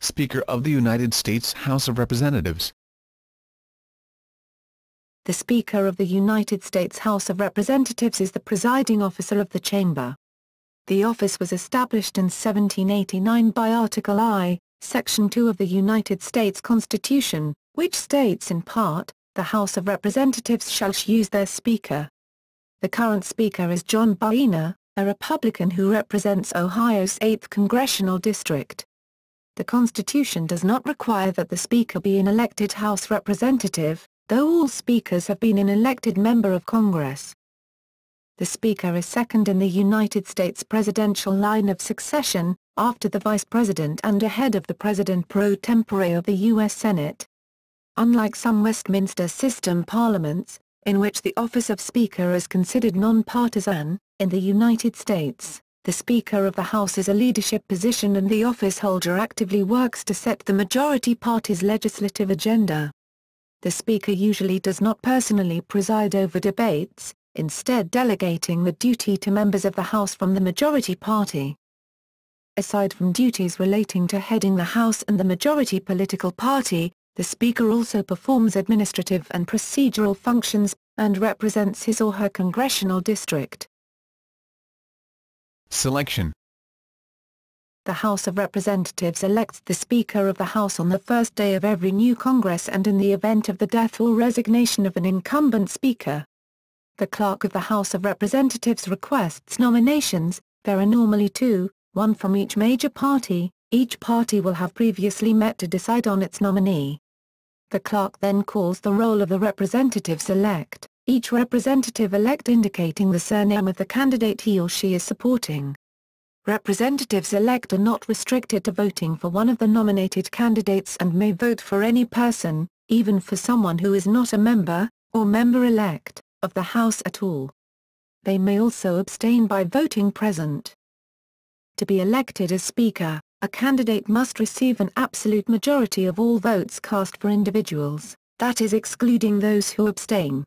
Speaker of the United States House of Representatives. The Speaker of the United States House of Representatives is the presiding officer of the chamber. The office was established in 1789 by Article I, Section 2 of the United States Constitution, which states in part, "The House of Representatives shall choose their Speaker." The current Speaker is John Boehner, a Republican who represents Ohio's 8th Congressional District. The Constitution does not require that the Speaker be an elected House representative, though all Speakers have been an elected member of Congress. The Speaker is second in the United States presidential line of succession, after the Vice President and ahead of the President pro tempore of the U.S. Senate. Unlike some Westminster system parliaments, in which the office of Speaker is considered non-partisan, in the United States, the Speaker of the House is a leadership position and the office holder actively works to set the majority party's legislative agenda. The Speaker usually does not personally preside over debates, instead delegating the duty to members of the House from the majority party. Aside from duties relating to heading the House and the majority political party, the Speaker also performs administrative and procedural functions, and represents his or her congressional district. Selection. The House of Representatives elects the Speaker of the House on the first day of every new Congress and in the event of the death or resignation of an incumbent Speaker. The Clerk of the House of Representatives requests nominations. There are normally two, one from each major party. Each party will have previously met to decide on its nominee. The clerk then calls the roll of the representatives-elect, each representative-elect indicating the surname of the candidate he or she is supporting. Representatives-elect are not restricted to voting for one of the nominated candidates and may vote for any person, even for someone who is not a member, or member-elect, of the House at all. They may also abstain by voting present. To be elected as Speaker, a candidate must receive an absolute majority of all votes cast for individuals, that is excluding those who abstain.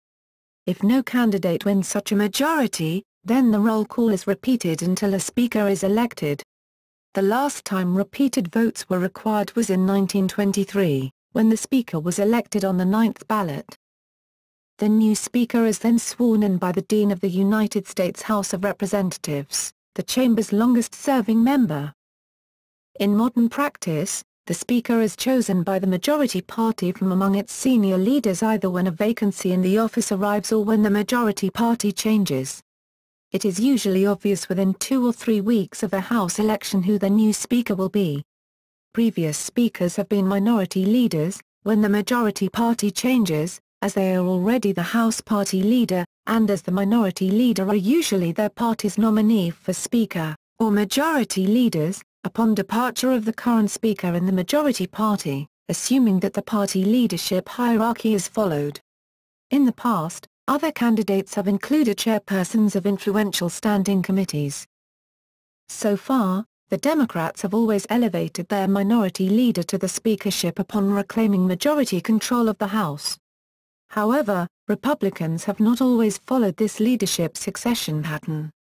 If no candidate wins such a majority, then the roll call is repeated until a Speaker is elected. The last time repeated votes were required was in 1923, when the Speaker was elected on the 9th ballot. The new Speaker is then sworn in by the Dean of the United States House of Representatives, the chamber's longest-serving member. In modern practice, the Speaker is chosen by the majority party from among its senior leaders either when a vacancy in the office arrives or when the majority party changes. It is usually obvious within 2 or 3 weeks of the House election who the new Speaker will be. Previous Speakers have been minority leaders, when the majority party changes, as they are already the House party leader, and as the minority leader are usually their party's nominee for Speaker, or majority leaders, upon departure of the current Speaker in the majority party, assuming that the party leadership hierarchy is followed. In the past, other candidates have included chairpersons of influential standing committees. So far, the Democrats have always elevated their minority leader to the speakership upon reclaiming majority control of the House. However, Republicans have not always followed this leadership succession pattern.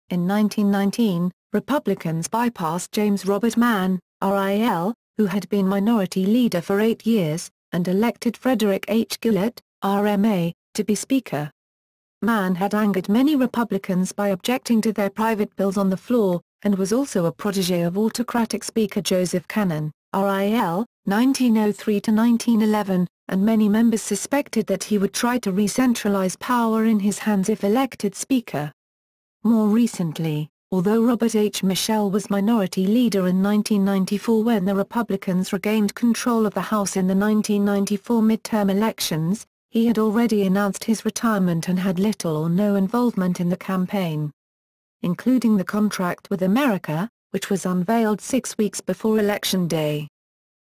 In 1919, Republicans bypassed James Robert Mann, RIL, who had been minority leader for 8 years, and elected Frederick H. Gillett, RMA, to be Speaker. Mann had angered many Republicans by objecting to their private bills on the floor, and was also a protege of autocratic Speaker Joseph Cannon, RIL, 1903 to 1911, and many members suspected that he would try to re-centralize power in his hands if elected Speaker. More recently, although Robert H. Michel was minority leader in 1994 when the Republicans regained control of the House in the 1994 midterm elections, he had already announced his retirement and had little or no involvement in the campaign. Including the contract with America, which was unveiled 6 weeks before Election Day.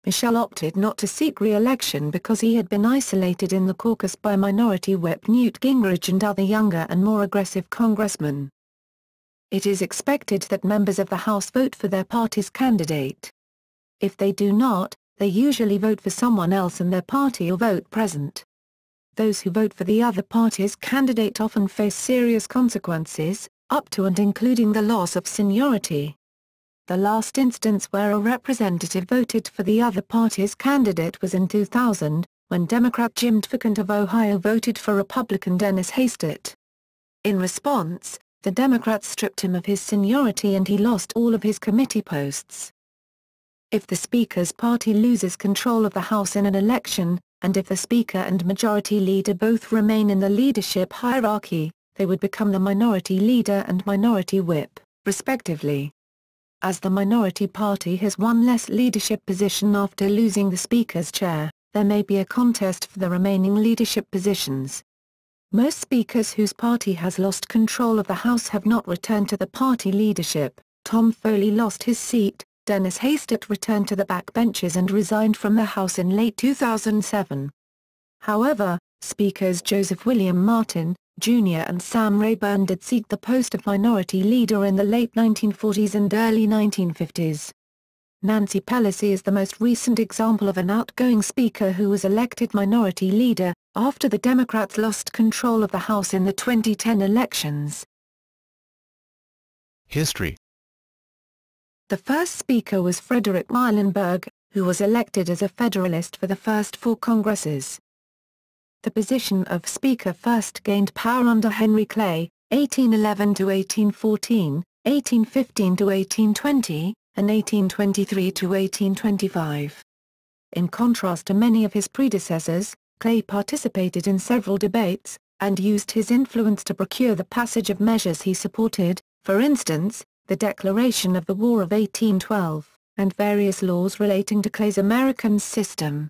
Michel opted not to seek re-election because he had been isolated in the caucus by Minority Whip Newt Gingrich and other younger and more aggressive congressmen. It is expected that members of the House vote for their party's candidate. If they do not, they usually vote for someone else in their party or vote present. Those who vote for the other party's candidate often face serious consequences, up to and including the loss of seniority. The last instance where a representative voted for the other party's candidate was in 2000, when Democrat Jim Tficant of Ohio voted for Republican Dennis Hastert. In response, the Democrats stripped him of his seniority and he lost all of his committee posts. If the Speaker's party loses control of the House in an election, and if the Speaker and Majority Leader both remain in the leadership hierarchy, they would become the Minority Leader and Minority Whip, respectively. As the minority party has one less leadership position after losing the Speaker's chair, there may be a contest for the remaining leadership positions. Most speakers whose party has lost control of the House have not returned to the party leadership. Tom Foley lost his seat, Dennis Hastert returned to the backbenches and resigned from the House in late 2007. However, Speakers Joseph William Martin, Jr. and Sam Rayburn did seek the post of minority leader in the late 1940s and early 1950s. Nancy Pelosi is the most recent example of an outgoing speaker who was elected minority leader, after the Democrats lost control of the House in the 2010 elections. History. The first speaker was Frederick Muhlenberg, who was elected as a Federalist for the first 4 Congresses. The position of Speaker first gained power under Henry Clay, 1811–1814, 1815–1820, and 1823–1825. In contrast to many of his predecessors, Clay participated in several debates, and used his influence to procure the passage of measures he supported, for instance, the Declaration of the War of 1812, and various laws relating to Clay's American system.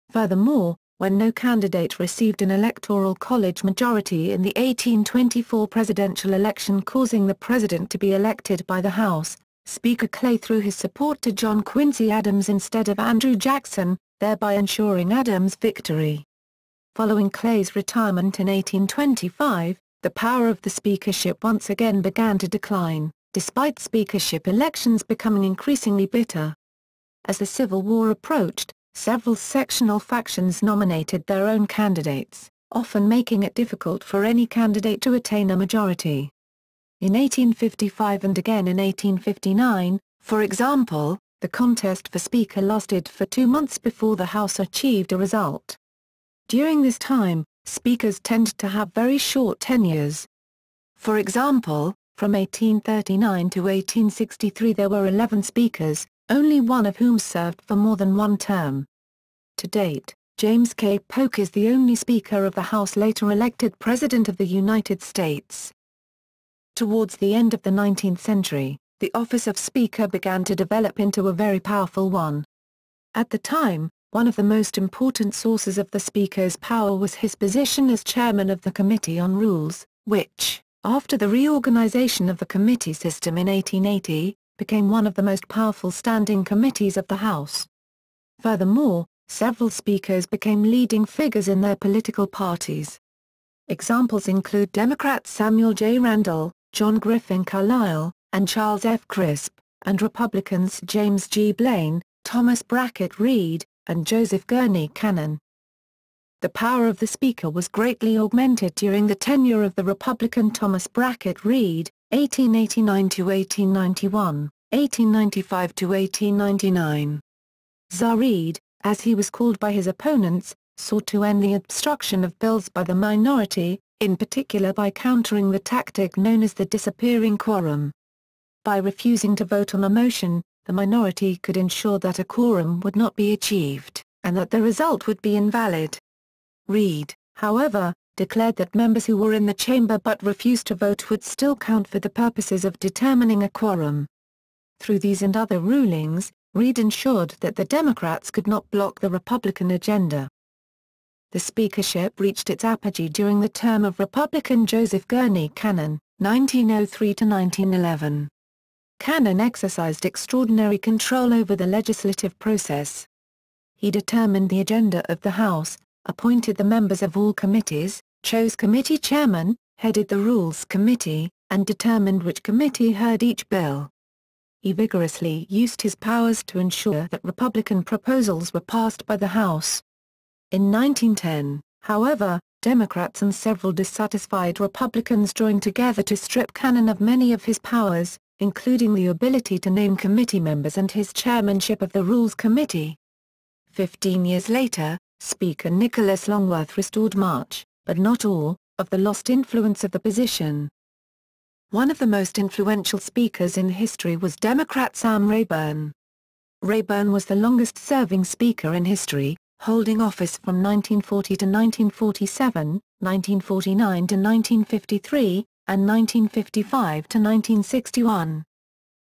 Furthermore, when no candidate received an electoral college majority in the 1824 presidential election causing the president to be elected by the House, Speaker Clay threw his support to John Quincy Adams instead of Andrew Jackson, thereby ensuring Adams' victory. Following Clay's retirement in 1825, the power of the speakership once again began to decline, despite speakership elections becoming increasingly bitter. As the Civil War approached, several sectional factions nominated their own candidates, often making it difficult for any candidate to attain a majority. In 1855 and again in 1859, for example, the contest for Speaker lasted for 2 months before the House achieved a result. During this time, speakers tended to have very short tenures. For example, from 1839 to 1863 there were 11 speakers, only one of whom served for more than one term. To date, James K. Polk is the only Speaker of the House later elected President of the United States. Towards the end of the 19th century, the office of Speaker began to develop into a very powerful one. At the time, one of the most important sources of the Speaker's power was his position as Chairman of the Committee on Rules, which, after the reorganization of the committee system in 1880, became one of the most powerful standing committees of the House. Furthermore, several speakers became leading figures in their political parties. Examples include Democrats Samuel J. Randall, John Griffin Carlisle, and Charles F. Crisp, and Republicans James G. Blaine, Thomas Brackett Reed, and Joseph Gurney Cannon. The power of the Speaker was greatly augmented during the tenure of the Republican Thomas Brackett Reed, 1889–1891, 1895–1899. Czar Reed, as he was called by his opponents, sought to end the obstruction of bills by the minority, in particular by countering the tactic known as the disappearing quorum. By refusing to vote on a motion, the minority could ensure that a quorum would not be achieved, and that the result would be invalid. Reed, however, declared that members who were in the chamber but refused to vote would still count for the purposes of determining a quorum. Through these and other rulings, Reed ensured that the Democrats could not block the Republican agenda. The speakership reached its apogee during the term of Republican Joseph Gurney Cannon, 1903–1911. Cannon exercised extraordinary control over the legislative process. He determined the agenda of the House, appointed the members of all committees, chose committee chairmen, headed the Rules Committee, and determined which committee heard each bill. He vigorously used his powers to ensure that Republican proposals were passed by the House. In 1910, however, Democrats and several dissatisfied Republicans joined together to strip Cannon of many of his powers, including the ability to name committee members and his chairmanship of the Rules Committee. 15 years later, Speaker Nicholas Longworth restored much, but not all, of the lost influence of the position. One of the most influential speakers in history was Democrat Sam Rayburn. Rayburn was the longest-serving speaker in history, holding office from 1940 to 1947, 1949 to 1953, and 1955 to 1961.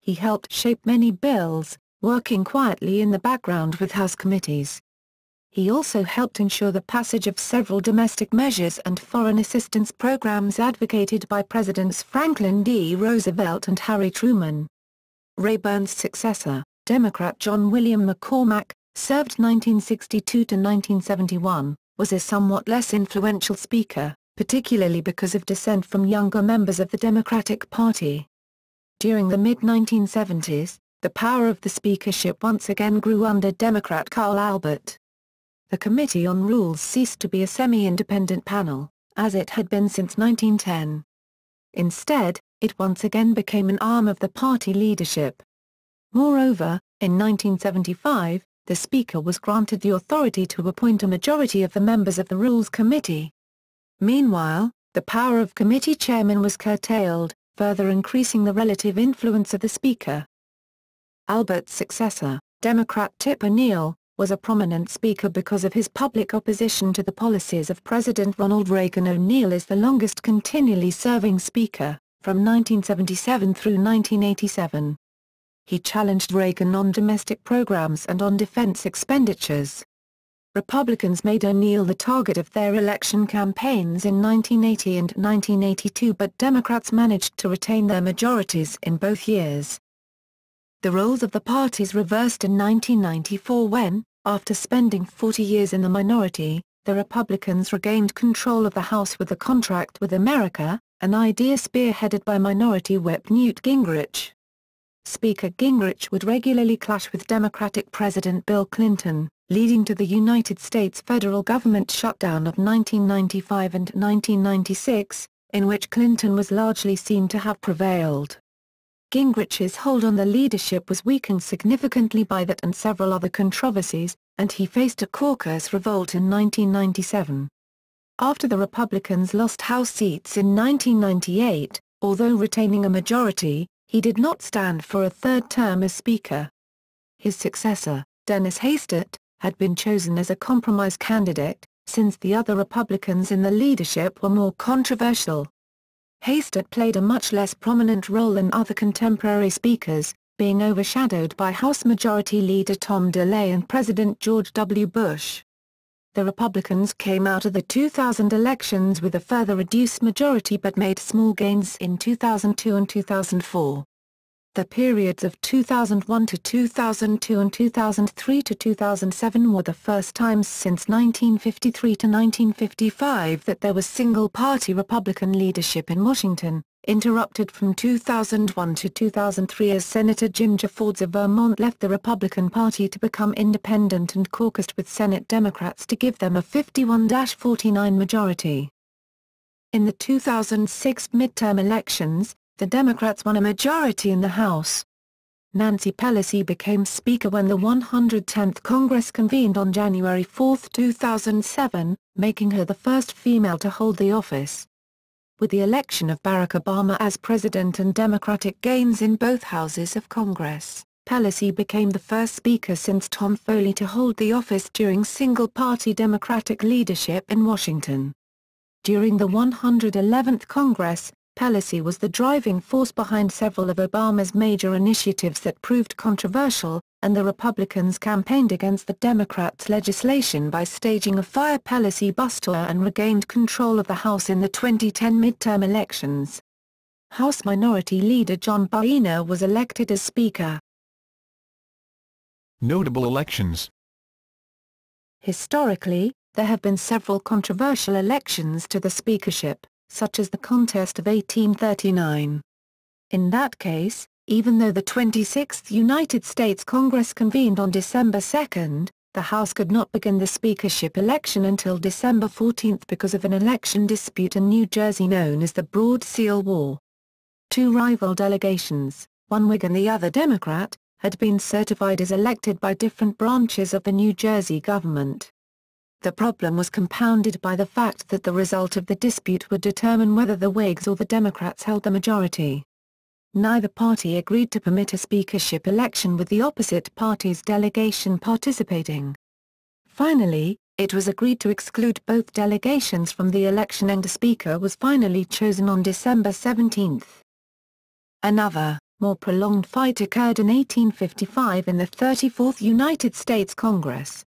He helped shape many bills, working quietly in the background with House committees. He also helped ensure the passage of several domestic measures and foreign assistance programs advocated by Presidents Franklin D. Roosevelt and Harry Truman. Rayburn's successor, Democrat John William McCormack, served 1962 to 1971, was a somewhat less influential speaker, particularly because of dissent from younger members of the Democratic Party. During the mid-1970s, the power of the speakership once again grew under Democrat Carl Albert. The Committee on Rules ceased to be a semi-independent panel, as it had been since 1910. Instead, it once again became an arm of the party leadership. Moreover, in 1975, the Speaker was granted the authority to appoint a majority of the members of the Rules Committee. Meanwhile, the power of committee chairmen was curtailed, further increasing the relative influence of the Speaker. Albert's successor, Democrat Tip O'Neill, was a prominent speaker because of his public opposition to the policies of President Ronald Reagan. O'Neill is the longest continually serving speaker, from 1977 through 1987. He challenged Reagan on domestic programs and on defense expenditures. Republicans made O'Neill the target of their election campaigns in 1980 and 1982, but Democrats managed to retain their majorities in both years. The roles of the parties reversed in 1994 when, after spending 40 years in the minority, the Republicans regained control of the House with the Contract with America, an idea spearheaded by Minority Whip Newt Gingrich. Speaker Gingrich would regularly clash with Democratic President Bill Clinton, leading to the United States federal government shutdown of 1995 and 1996, in which Clinton was largely seen to have prevailed. Gingrich's hold on the leadership was weakened significantly by that and several other controversies, and he faced a caucus revolt in 1997. After the Republicans lost House seats in 1998, although retaining a majority, he did not stand for a third term as Speaker. His successor, Dennis Hastert, had been chosen as a compromise candidate, since the other Republicans in the leadership were more controversial. Hastert played a much less prominent role than other contemporary speakers, being overshadowed by House Majority Leader Tom DeLay and President George W. Bush. The Republicans came out of the 2000 elections with a further reduced majority but made small gains in 2002 and 2004. The periods of 2001 to 2002 and 2003 to 2007 were the first times since 1953 to 1955 that there was single-party Republican leadership in Washington, interrupted from 2001 to 2003 as Senator Jim Jeffords of Vermont left the Republican Party to become independent and caucused with Senate Democrats to give them a 51-49 majority. In the 2006 midterm elections, the Democrats won a majority in the House. Nancy Pelosi became Speaker when the 110th Congress convened on January 4, 2007, making her the first female to hold the office. With the election of Barack Obama as president and Democratic gains in both houses of Congress, Pelosi became the first Speaker since Tom Foley to hold the office during single-party Democratic leadership in Washington. During the 111th Congress, Pelosi was the driving force behind several of Obama's major initiatives that proved controversial, and the Republicans campaigned against the Democrats' legislation by staging a Fire Pelosi bus tour and regained control of the House in the 2010 midterm elections. House Minority Leader John Boehner was elected as Speaker. Notable elections. Historically, there have been several controversial elections to the speakership, such as the contest of 1839. In that case, even though the 26th United States Congress convened on December 2, the House could not begin the speakership election until December 14 because of an election dispute in New Jersey known as the Broad Seal War. Two rival delegations, one Whig and the other Democrat, had been certified as elected by different branches of the New Jersey government. The problem was compounded by the fact that the result of the dispute would determine whether the Whigs or the Democrats held the majority. Neither party agreed to permit a speakership election with the opposite party's delegation participating. Finally, it was agreed to exclude both delegations from the election and a speaker was finally chosen on December 17. Another, more prolonged fight occurred in 1855 in the 34th United States Congress.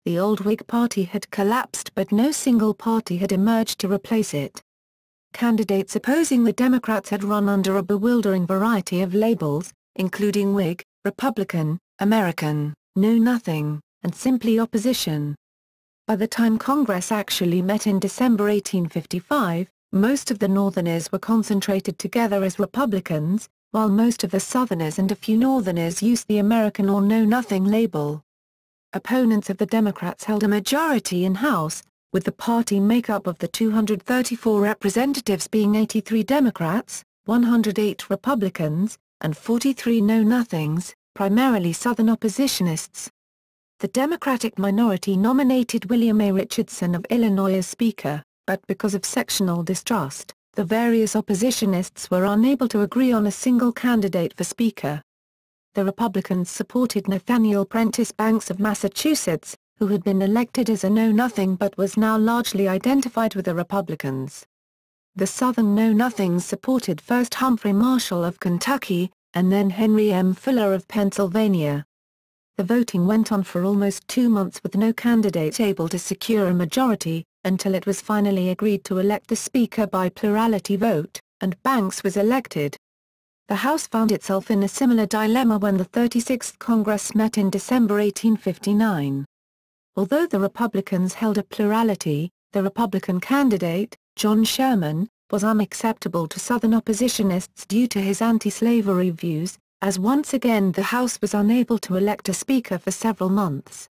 The old Whig Party had collapsed but no single party had emerged to replace it. Candidates opposing the Democrats had run under a bewildering variety of labels, including Whig, Republican, American, Know Nothing, and simply Opposition. By the time Congress actually met in December 1855, most of the Northerners were concentrated together as Republicans, while most of the Southerners and a few Northerners used the American or Know Nothing label. Opponents of the Democrats held a majority in House, with the party makeup of the 234 representatives being 83 Democrats, 108 Republicans, and 43 Know-Nothings, primarily Southern oppositionists. The Democratic minority nominated William A. Richardson of Illinois as Speaker, but because of sectional distrust, the various oppositionists were unable to agree on a single candidate for Speaker. The Republicans supported Nathaniel Prentice Banks of Massachusetts, who had been elected as a Know-Nothing but was now largely identified with the Republicans. The Southern Know-Nothings supported first Humphrey Marshall of Kentucky, and then Henry M. Fuller of Pennsylvania. The voting went on for almost 2 months with no candidate able to secure a majority, until it was finally agreed to elect the Speaker by plurality vote, and Banks was elected. The House found itself in a similar dilemma when the 36th Congress met in December 1859. Although the Republicans held a plurality, the Republican candidate, John Sherman, was unacceptable to Southern oppositionists due to his anti-slavery views, as once again the House was unable to elect a Speaker for several months.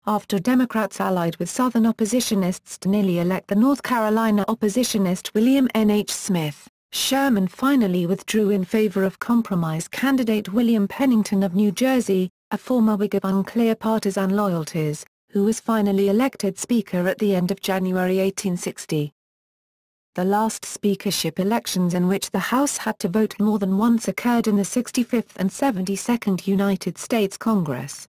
After Democrats allied with Southern oppositionists to nearly elect the North Carolina oppositionist William N. H. Smith, Sherman finally withdrew in favor of compromise candidate William Pennington of New Jersey, a former Whig of unclear partisan loyalties, who was finally elected Speaker at the end of January 1860. The last speakership elections in which the House had to vote more than once occurred in the 65th and 72nd United States Congress.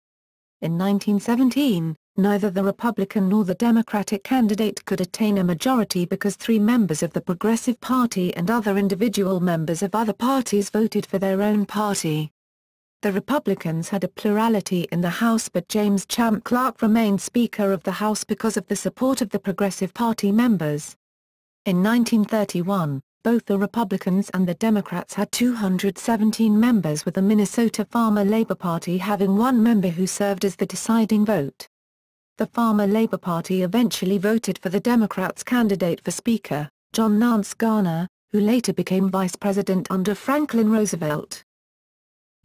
In 1917, neither the Republican nor the Democratic candidate could attain a majority because 3 members of the Progressive Party and other individual members of other parties voted for their own party. The Republicans had a plurality in the House but James Champ Clark remained Speaker of the House because of the support of the Progressive Party members. In 1931, both the Republicans and the Democrats had 217 members with the Minnesota Farmer Labor Party having 1 member who served as the deciding vote. The Farmer Labor Party eventually voted for the Democrats' candidate for Speaker, John Nance Garner, who later became Vice President under Franklin Roosevelt.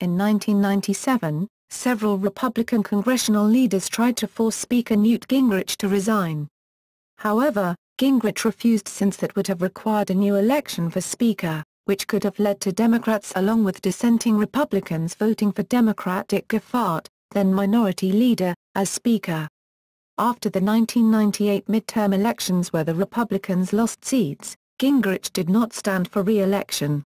In 1997, several Republican congressional leaders tried to force Speaker Newt Gingrich to resign. However, Gingrich refused since that would have required a new election for Speaker, which could have led to Democrats along with dissenting Republicans voting for Democrat Dick Gephardt, then Minority Leader, as Speaker. After the 1998 midterm elections where the Republicans lost seats, Gingrich did not stand for re-election.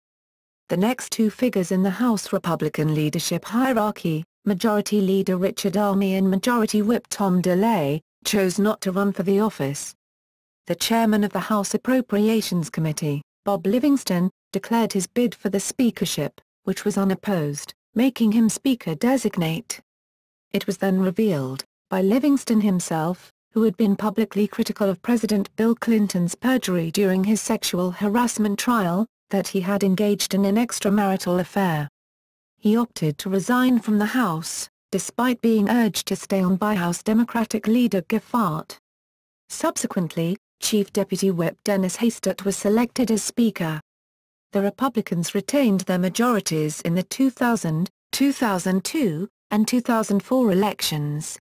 The next 2 figures in the House Republican leadership hierarchy, Majority Leader Richard Armey and Majority Whip Tom DeLay, chose not to run for the office. The chairman of the House Appropriations Committee, Bob Livingston, declared his bid for the speakership, which was unopposed, making him Speaker designate. It was then revealed, by Livingston himself, who had been publicly critical of President Bill Clinton's perjury during his sexual harassment trial, that he had engaged in an extramarital affair. He opted to resign from the House, despite being urged to stay on by House Democratic leader Gephardt. Subsequently, Chief Deputy Whip Dennis Hastert was selected as Speaker. The Republicans retained their majorities in the 2000, 2002, and 2004 elections.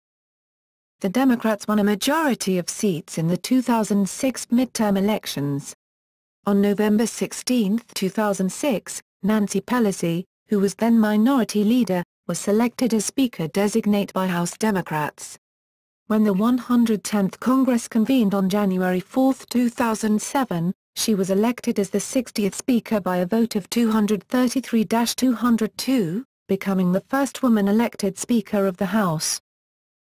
The Democrats won a majority of seats in the 2006 midterm elections. On November 16, 2006, Nancy Pelosi, who was then Minority Leader, was selected as Speaker-designate by House Democrats. When the 110th Congress convened on January 4, 2007, she was elected as the 60th Speaker by a vote of 233-202, becoming the first woman elected Speaker of the House.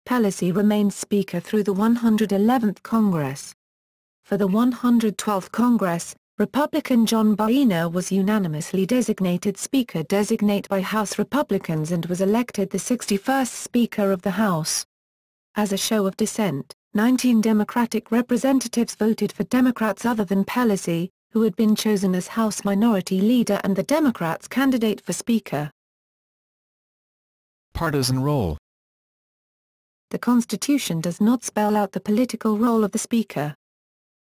Pelosi remained Speaker through the 111th Congress. For the 112th Congress, Republican John Boehner was unanimously designated Speaker-designate by House Republicans and was elected the 61st Speaker of the House. As a show of dissent, 19 Democratic representatives voted for Democrats other than Pelosi, who had been chosen as House Minority Leader and the Democrats' candidate for Speaker. Partisan role. The Constitution does not spell out the political role of the Speaker.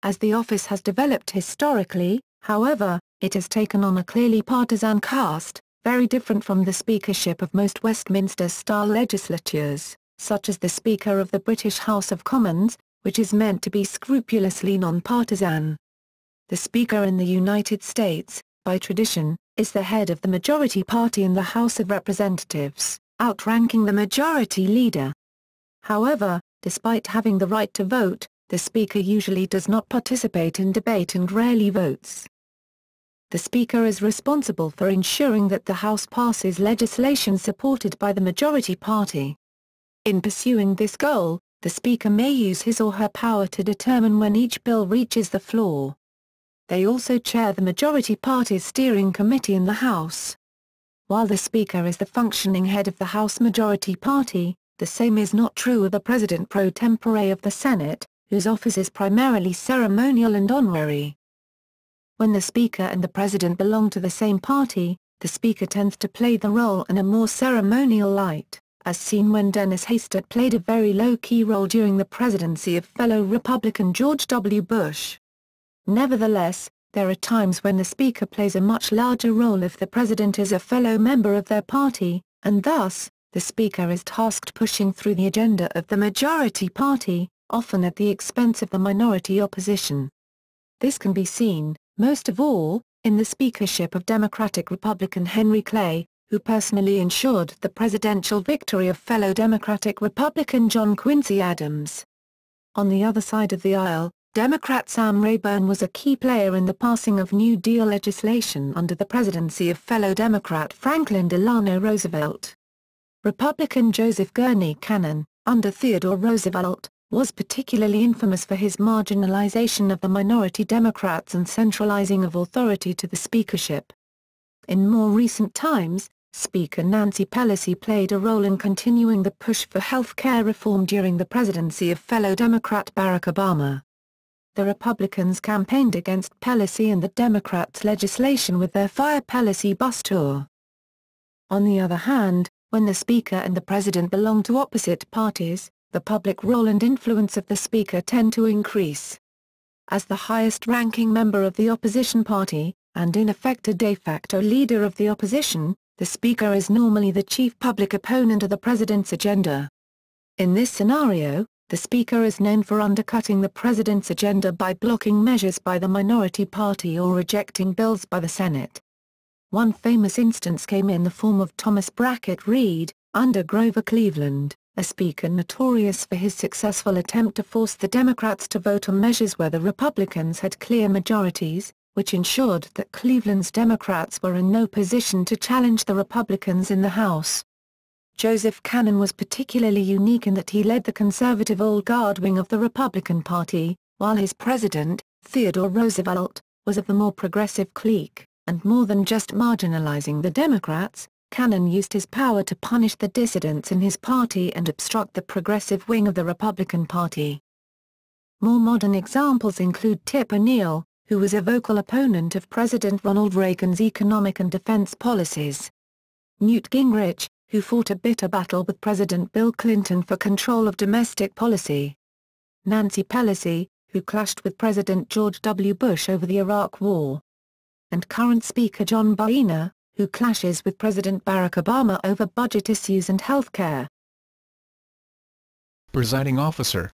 As the office has developed historically, however, it has taken on a clearly partisan cast, very different from the speakership of most Westminster-style legislatures, such as the Speaker of the British House of Commons, which is meant to be scrupulously non-partisan. The Speaker in the United States, by tradition, is the head of the majority party in the House of Representatives, outranking the Majority Leader. However, despite having the right to vote, the Speaker usually does not participate in debate and rarely votes. The Speaker is responsible for ensuring that the House passes legislation supported by the majority party. In pursuing this goal, the Speaker may use his or her power to determine when each bill reaches the floor. They also chair the majority party's steering committee in the House. While the Speaker is the functioning head of the House Majority Party, the same is not true of the President pro tempore of the Senate, whose office is primarily ceremonial and honorary. When the Speaker and the President belong to the same party, the Speaker tends to play the role in a more ceremonial light, as seen when Dennis Hastert played a very low-key role during the presidency of fellow Republican George W. Bush. Nevertheless, there are times when the Speaker plays a much larger role if the President is a fellow member of their party, and thus, the Speaker is tasked pushing through the agenda of the majority party, often at the expense of the minority opposition. This can be seen, most of all, in the speakership of Democratic-Republican Henry Clay, who personally ensured the presidential victory of fellow Democratic-Republican John Quincy Adams. On the other side of the aisle, Democrat Sam Rayburn was a key player in the passing of New Deal legislation under the presidency of fellow Democrat Franklin Delano Roosevelt. Republican Joseph Gurney Cannon, under Theodore Roosevelt, was particularly infamous for his marginalization of the minority Democrats and centralizing of authority to the speakership. In more recent times, Speaker Nancy Pelosi played a role in continuing the push for health care reform during the presidency of fellow Democrat Barack Obama. The Republicans campaigned against Pelosi and the Democrats' legislation with their Fire Pelosi bus tour. On the other hand, when the Speaker and the President belong to opposite parties, the public role and influence of the Speaker tend to increase. As the highest-ranking member of the opposition party, and in effect a de facto leader of the opposition, the Speaker is normally the chief public opponent of the President's agenda. In this scenario, the Speaker is known for undercutting the President's agenda by blocking measures by the minority party or rejecting bills by the Senate. One famous instance came in the form of Thomas Brackett Reed, under Grover Cleveland, a Speaker notorious for his successful attempt to force the Democrats to vote on measures where the Republicans had clear majorities, which ensured that Cleveland's Democrats were in no position to challenge the Republicans in the House. Joseph Cannon was particularly unique in that he led the conservative old guard wing of the Republican Party, while his president, Theodore Roosevelt, was of the more progressive clique, and more than just marginalizing the Democrats, Cannon used his power to punish the dissidents in his party and obstruct the progressive wing of the Republican Party. More modern examples include Tip O'Neill, who was a vocal opponent of President Ronald Reagan's economic and defense policies. Newt Gingrich, who fought a bitter battle with President Bill Clinton for control of domestic policy. Nancy Pelosi, who clashed with President George W. Bush over the Iraq War. And current Speaker John Boehner, who clashes with President Barack Obama over budget issues and health care. Presiding officer.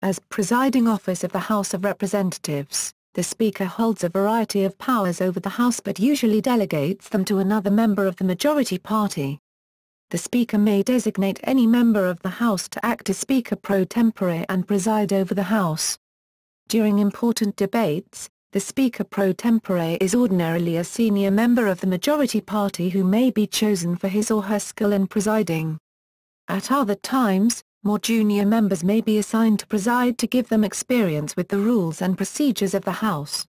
As presiding officer of the House of Representatives, the Speaker holds a variety of powers over the House but usually delegates them to another member of the majority party. The Speaker may designate any member of the House to act as Speaker pro tempore and preside over the House. During important debates, the Speaker pro tempore is ordinarily a senior member of the majority party who may be chosen for his or her skill in presiding. At other times, more junior members may be assigned to preside to give them experience with the rules and procedures of the House.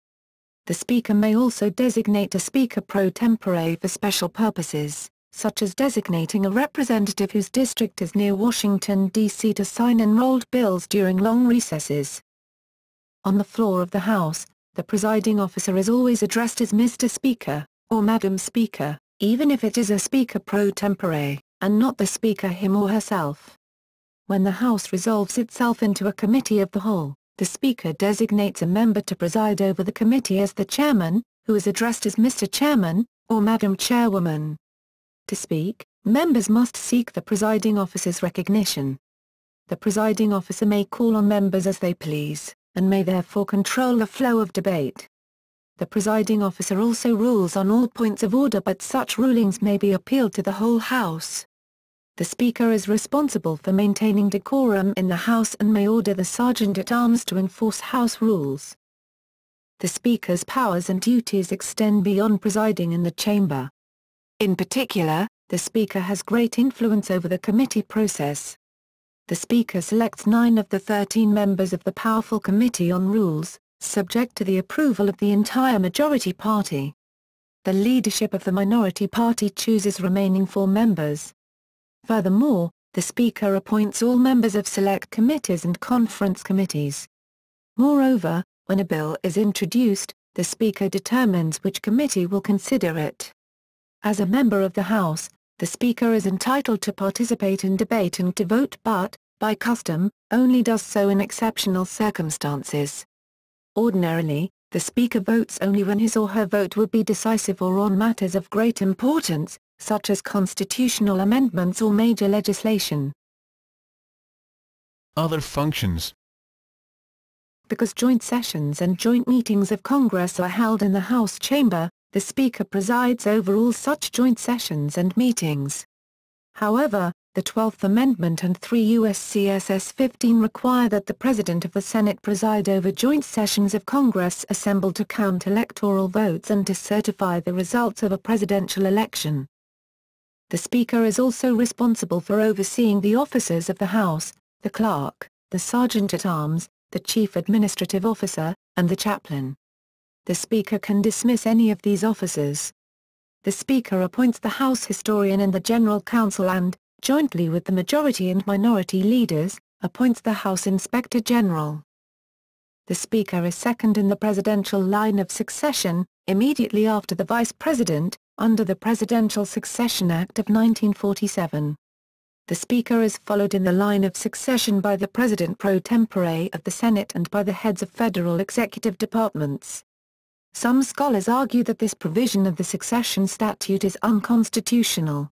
The Speaker may also designate a Speaker pro tempore for special purposes, such as designating a representative whose district is near Washington, D.C. to sign enrolled bills during long recesses. On the floor of the House, the presiding officer is always addressed as Mr. Speaker, or Madam Speaker, even if it is a Speaker pro tempore, and not the Speaker him or herself. When the House resolves itself into a committee of the whole, the Speaker designates a member to preside over the committee as the Chairman, who is addressed as Mr. Chairman, or Madam Chairwoman. To speak, members must seek the presiding officer's recognition. The presiding officer may call on members as they please, and may therefore control the flow of debate. The presiding officer also rules on all points of order, but such rulings may be appealed to the whole House. The Speaker is responsible for maintaining decorum in the House and may order the Sergeant-at-Arms to enforce House rules. The Speaker's powers and duties extend beyond presiding in the chamber. In particular, the Speaker has great influence over the committee process. The Speaker selects 9 of the 13 members of the powerful Committee on Rules, subject to the approval of the entire majority party. The leadership of the minority party chooses remaining 4 members. Furthermore, the Speaker appoints all members of select committees and conference committees. Moreover, when a bill is introduced, the Speaker determines which committee will consider it. As a member of the House, the Speaker is entitled to participate in debate and to vote but, by custom, only does so in exceptional circumstances. Ordinarily, the Speaker votes only when his or her vote would be decisive or on matters of great importance, such as constitutional amendments or major legislation. Other functions. Because joint sessions and joint meetings of Congress are held in the House chamber, the Speaker presides over all such joint sessions and meetings. However, the 12th Amendment and 3 U.S.C.S.S. 15 require that the President of the Senate preside over joint sessions of Congress assembled to count electoral votes and to certify the results of a presidential election. The Speaker is also responsible for overseeing the officers of the House, the Clerk, the Sergeant-at-Arms, the Chief Administrative Officer, and the Chaplain. The Speaker can dismiss any of these officers. The Speaker appoints the House Historian and the General Counsel and, jointly with the majority and minority leaders, appoints the House Inspector General. The Speaker is second in the presidential line of succession, immediately after the Vice President, under the Presidential Succession Act of 1947. The Speaker is followed in the line of succession by the President pro tempore of the Senate and by the heads of federal executive departments. Some scholars argue that this provision of the succession statute is unconstitutional.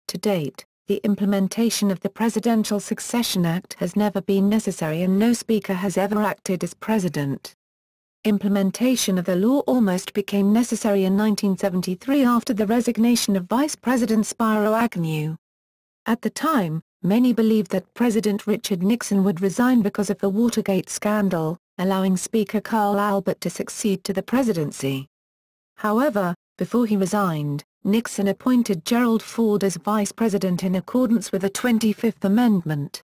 To date, the implementation of the Presidential Succession Act has never been necessary and no Speaker has ever acted as President. Implementation of the law almost became necessary in 1973 after the resignation of Vice President Spiro Agnew. At the time, many believed that President Richard Nixon would resign because of the Watergate scandal, allowing Speaker Carl Albert to succeed to the presidency. However, before he resigned, Nixon appointed Gerald Ford as vice president in accordance with the 25th Amendment.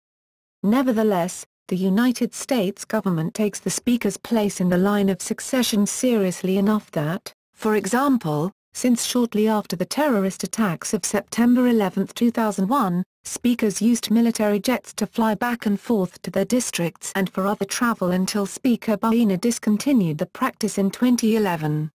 Nevertheless, the United States government takes the Speaker's place in the line of succession seriously enough that, for example, since shortly after the terrorist attacks of September 11, 2001, Speakers used military jets to fly back and forth to their districts and for other travel until Speaker Boehner discontinued the practice in 2011.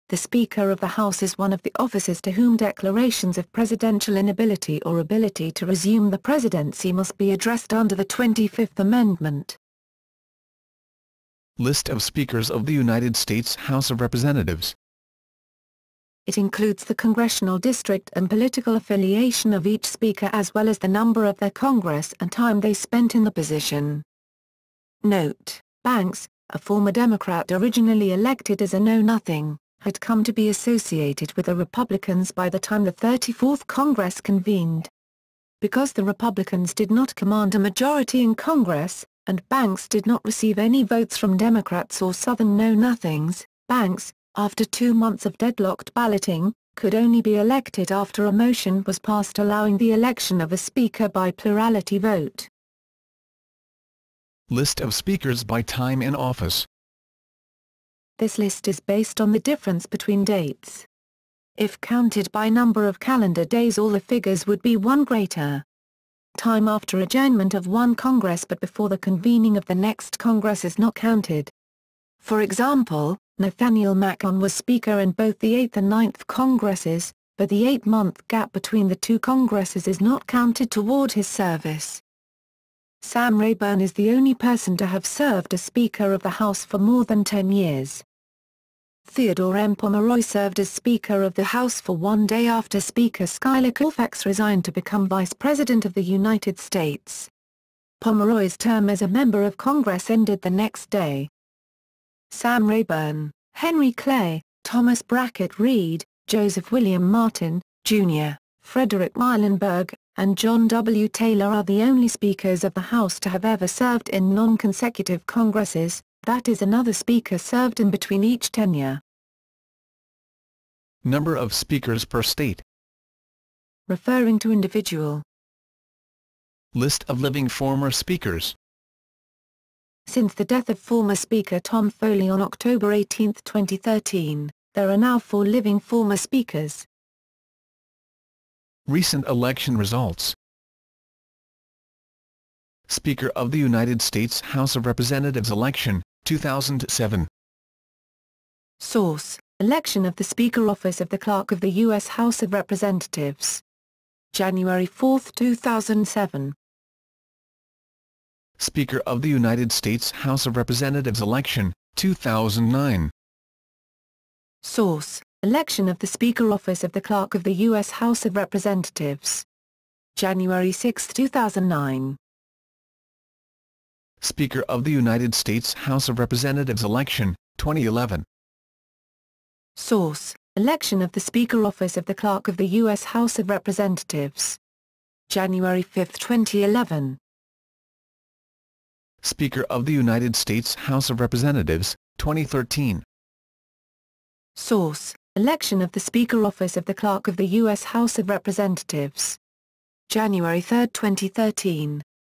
The Speaker of the House is one of the officers to whom declarations of presidential inability or ability to resume the presidency must be addressed under the 25th Amendment. List of Speakers of the United States House of Representatives. It includes the congressional district and political affiliation of each Speaker as well as the number of their Congress and time they spent in the position. Note: Banks, a former Democrat originally elected as a know-nothing, had come to be associated with the Republicans by the time the 34th Congress convened. Because the Republicans did not command a majority in Congress, and Banks did not receive any votes from Democrats or Southern know-nothings, Banks, after 2 months of deadlocked balloting, could only be elected after a motion was passed allowing the election of a speaker by plurality vote. List of speakers by time in office. This list is based on the difference between dates. If counted by number of calendar days, all the figures would be one greater. Time after adjournment of one Congress but before the convening of the next Congress is not counted. For example, Nathaniel Macon was Speaker in both the 8th and 9th Congresses, but the 8-month gap between the two Congresses is not counted toward his service. Sam Rayburn is the only person to have served as Speaker of the House for more than 10 years. Theodore M. Pomeroy served as Speaker of the House for 1 day after Speaker Schuyler Colfax resigned to become Vice President of the United States. Pomeroy's term as a member of Congress ended the next day. Sam Rayburn, Henry Clay, Thomas Brackett Reed, Joseph William Martin, Jr., Frederick Muhlenberg, and John W. Taylor are the only Speakers of the House to have ever served in non-consecutive Congresses, that is, another Speaker served in between each tenure. Number of speakers per state. Referring to individual. List of living former speakers. Since the death of former Speaker Tom Foley on October 18, 2013, there are now 4 living former speakers. Recent election results. Speaker of the United States House of Representatives election, 2007. Source: Election of the Speaker Office of the Clerk of the U.S. House of Representatives. January 4, 2007. Speaker of the United States House of Representatives election, 2009. Source: Election of the Speaker Office of the Clerk of the U.S. House of Representatives. January 6, 2009. Speaker of the United States House of Representatives election, 2011. Source: Election of the Speaker Office of the Clerk of the U.S. House of Representatives. January 5, 2011. Speaker of the United States House of Representatives, 2013. Source: Election of the Speaker Office of the Clerk of the U.S. House of Representatives. January 3, 2013.